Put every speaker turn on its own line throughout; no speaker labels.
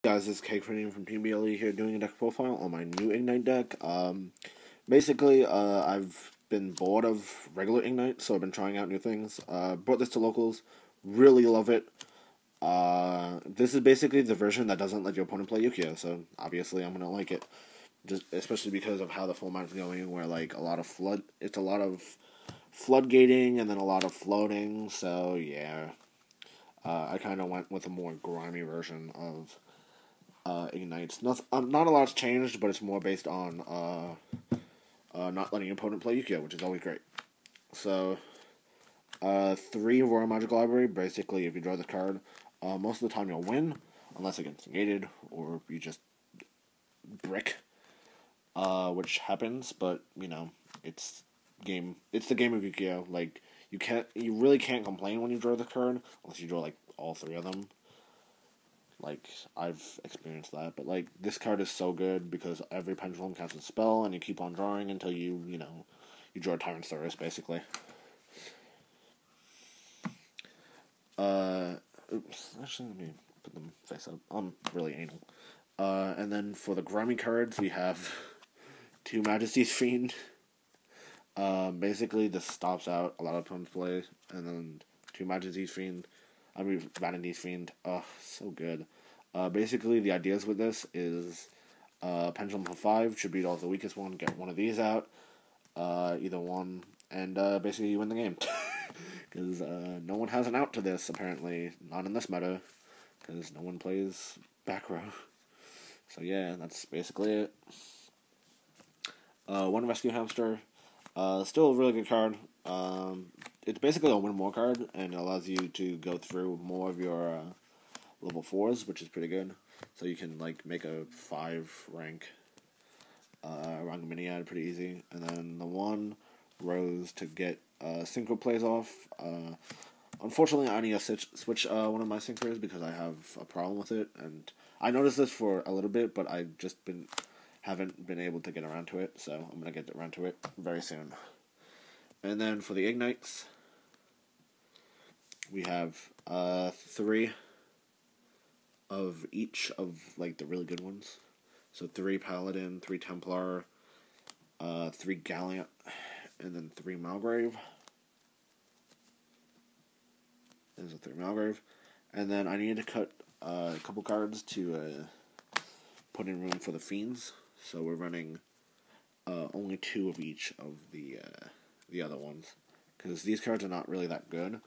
Guys, this is Cake from Team BLE here doing a deck profile on my new Igknight deck. Basically, I've been bored of regular Igknight, so I've been trying out new things. Brought this to locals, really love it. This is basically the version that doesn't let your opponent play Yugioh, so obviously I'm gonna like it. Just especially because of how the format's going, where like it's a lot of floodgating and then a lot of floating. So yeah, I kind of went with a more grimy version of Igknights. Not a lot's changed, but it's more based on not letting your opponent play Yugioh, which is always great. So, 3 Royal Magic Library. Basically, if you draw the card, most of the time you'll win, unless it gets negated or you just brick, which happens. But you know, it's the game of Yugioh. Like you really can't complain when you draw the card unless you draw like all 3 of them. Like, I've experienced that, but, like, this card is so good because every pendulum casts a spell, and you keep on drawing until you draw a Tyrant's Thirst, basically. Oops, actually, let me put them face up. I'm really anal. And then for the grimy cards, we have 2 Majesty's Fiend. Basically, this stops out a lot of opponents' play, and then 2 Majesty's Fiend. Vanity's Fiend. Oh, so good. Basically, the ideas with this is Pendulum for 5 should beat all the weakest one, get one of these out, either one, and basically you win the game. Because no one has an out to this, apparently. Not in this meta, because no one plays back row. So yeah, that's basically it. 1 Rescue Hamster. Still a really good card. It's basically a win more card, and it allows you to go through more of your level 4s, which is pretty good. So you can like make a 5 rank Rangaminiad pretty easy. And then the 1 Rose to get synchro plays off. Unfortunately, I need to switch one of my synchros because I have a problem with it, and I noticed this for a little bit, but I just haven't been able to get around to it, so I'm gonna get around to it very soon. And then for the Igknights, we have 3 of each of like the really good ones. So 3 Paladin, 3 Templar, 3 Gallant, and then 3 Malgrave. There's a 3 Malgrave. And then I needed to cut a couple cards to put in room for the Fiends. So we're running only 2 of each of the other ones, because these cards are not really that good.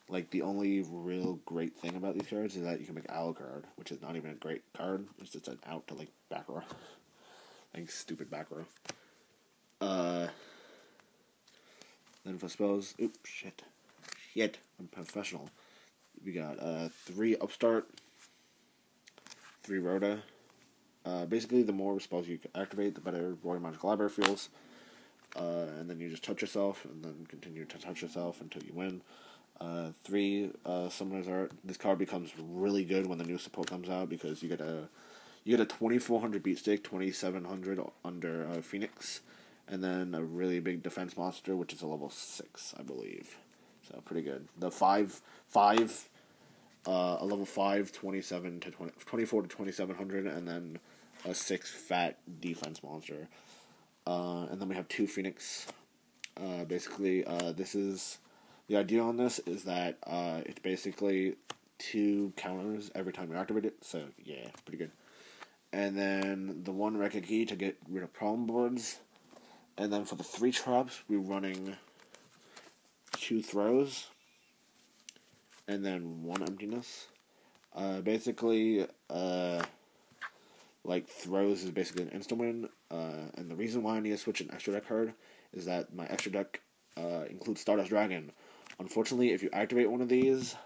Like, the only real great thing about these cards is that you can make Alucard, which is not even a great card. It's just an out to, like, back row. Like, stupid back row. Then for spells, oops, shit, I'm professional. We got 3 Upstart, 3 Rhoda. Basically, the more spells you activate, the better Royal Magic Library feels. And then you just touch yourself, and then continue to touch yourself until you win. 3 Summoner's Art. This card becomes really good when the new support comes out, because you get a 2400 beat stick, 2700 under Phoenix, and then a really big defense monster, which is a level 6, I believe. So pretty good. The a level 5, 24 to 2700, and then a 6 fat defense monster. And then we have 2 Phoenix. Basically, this is the idea on this is that it's basically 2 counters every time you activate it. So yeah, pretty good. And then the 1 Rekiki to get rid of problem boards. And then for the 3 traps, we're running 2 Throws, and then 1 Emptiness. Basically, like, Throws is basically an insta-win, and the reason why I need to switch an extra deck card is that my extra deck includes Stardust Dragon. Unfortunately, if you activate one of these,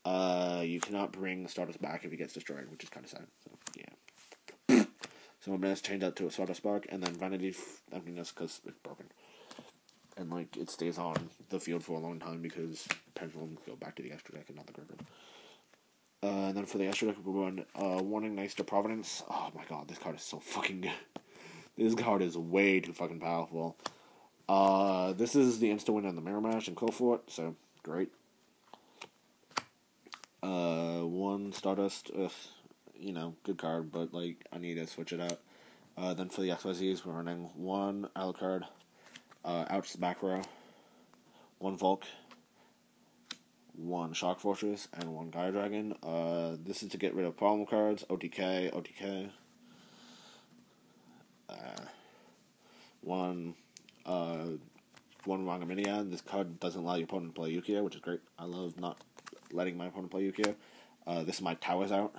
you cannot bring Stardust back if he gets destroyed, which is kind of sad, so yeah. So I'm going to change that to a Stardust Spark, and then Vanity Emptiness, because it's broken. And, like, it stays on the field for a long time because Pendulum go back to the extra deck and not the graveyard. And then for the extra deck, we're going Warning Nice to Providence. Oh my god, this card is so fucking good. This card is way too fucking powerful. This is the insta-win on the Mirror Match and Cofort, so great. 1 Stardust, you know, good card, but, like, I need to switch it out. Then for the XYZs, we're running one Alucard, Ouch the back row, one Volk, one Shock Fortress, and one Gaia Dragon. This is to get rid of problem cards, OTK, OTK. One Rangaminiad. This card doesn't allow your opponent to play Yugioh, which is great. I love not letting my opponent play Yugioh. This is my Towers out.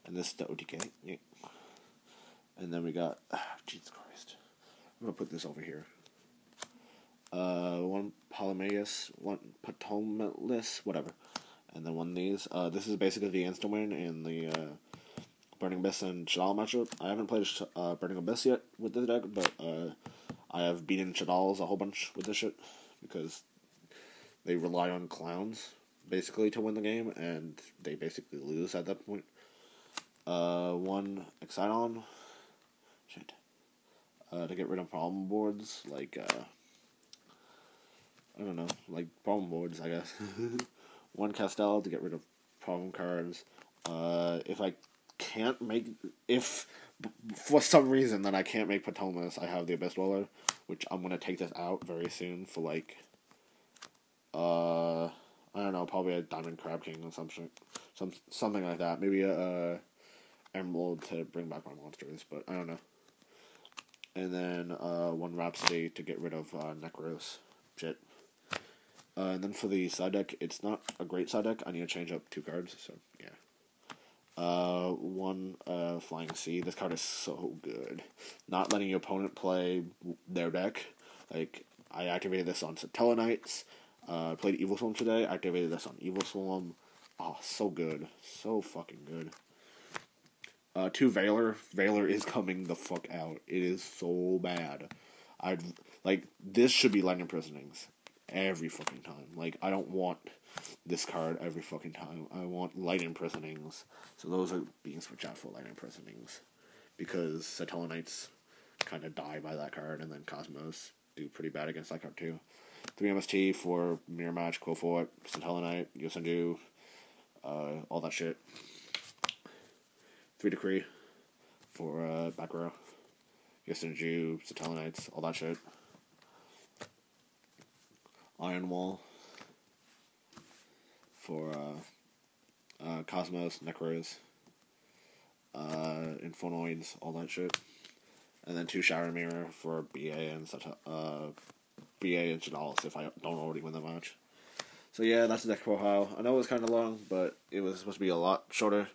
And this is the OTK. Yeah. And then we got... Jesus Christ. I'm going to put this over here. One Polymagus, one Potomalis, whatever. And then one of these. This is basically the instant win in the Burning Abyss and Shadal matchup. I haven't played Burning Abyss yet with this deck, but I have beaten Shadals a whole bunch with this shit, because they rely on clowns, basically, to win the game, and they basically lose at that point. One Exciton. Shit. To get rid of problem boards, like, I don't know, like problem boards, I guess. One Castel to get rid of problem cards. If for some reason that I can't make Potomas, I have the Abyss Dweller, which I'm gonna take this out very soon for, like, I don't know, probably a Diamond Crab King or something like that. Maybe a Emerald to bring back my monsters, but I don't know. And then one Rhapsody to get rid of Necros. Shit. And then for the side deck, it's not a great side deck. I need to change up 2 cards, so yeah. One Flying Sea. This card is so good. Not letting your opponent play their deck. Like, I activated this on Satella Knights. Played Evil Swarm today. Activated this on Evil Swarm. Oh, so good. So fucking good. 2 Valor. Valor is coming the fuck out. It is so bad. This should be Lightning Prisonings every fucking time. Like, I don't want this card every fucking time. I want Lightning Prisonings. So those are being switched out for Lightning Prisonings, because Satella Knights kind of die by that card, and then Cosmos do pretty bad against that card too. 3 MST for Mirror Match, Quillfort, Satella Knight, Yosenju, all that shit. 3 Decree for back row, Yosenju, Satella Knights, all that shit. Iron Wall for Cosmos, Necros, Infernoids, all that shit. And then 2 Shower Mirror for BA and Shadalis if I don't already win the match. So yeah, that's the deck profile. I know it was kind of long, but it was supposed to be a lot shorter.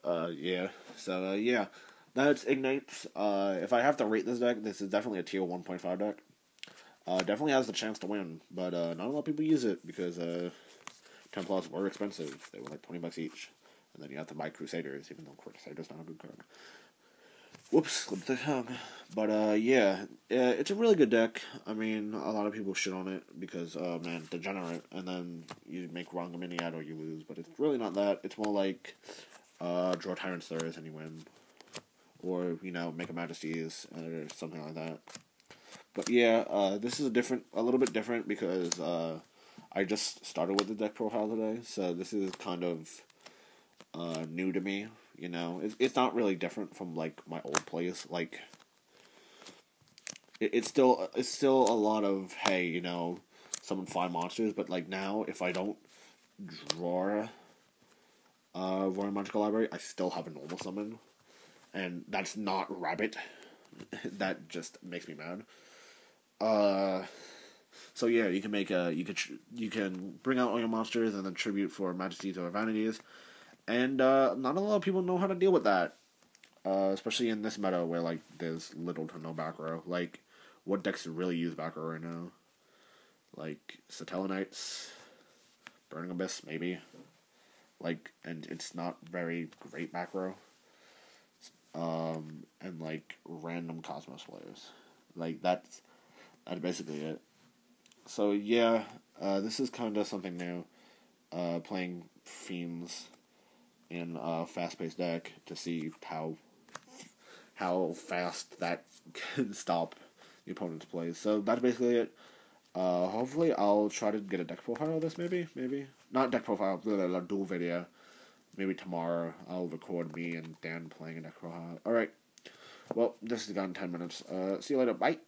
Yeah. So yeah, that's Igknight. If I have to rate this deck, this is definitely a tier 1.5 deck. Definitely has the chance to win, but not a lot of people use it because Templars were expensive. They were like $20 each. And then you have to buy Crusaders, even though Crusaders not a good card. Whoops, slipped the tongue. But yeah, it's a really good deck. I mean, a lot of people shit on it because, man, degenerate, and then you make wrong Miniad or you lose, but it's really not that. It's more like, draw Tyrant Slurs and you win. Or, you know, make a Majesties or something like that. But yeah, this is a little bit different because, I just started with the deck profile today, so this is kind of new to me. You know, it's not really different from like my old plays. Like, it's still a lot of, hey, you know, summon 5 monsters. But like now, if I don't draw Royal Magical Library, I still have a normal summon, and that's not Rabbit. That just makes me mad. So yeah, you can make you can bring out all your monsters and then tribute for Majesties or Vanities, and not a lot of people know how to deal with that, especially in this meta where like there's little to no back row. Like, what decks really use back row right now? Like Satella Knights, Burning Abyss maybe. Like, and it's not very great back row. And like random Cosmos players. Like that's basically it. So yeah, this is kind of something new. Playing Fiends in a fast-paced deck to see how fast that can stop the opponent's plays. So that's basically it. Hopefully I'll try to get a deck profile of this, maybe. Not deck profile, a duel video. maybe tomorrow I'll record me and Dan playing a deck for a while. Alright. Well, this has gone 10 minutes. See you later. Bye.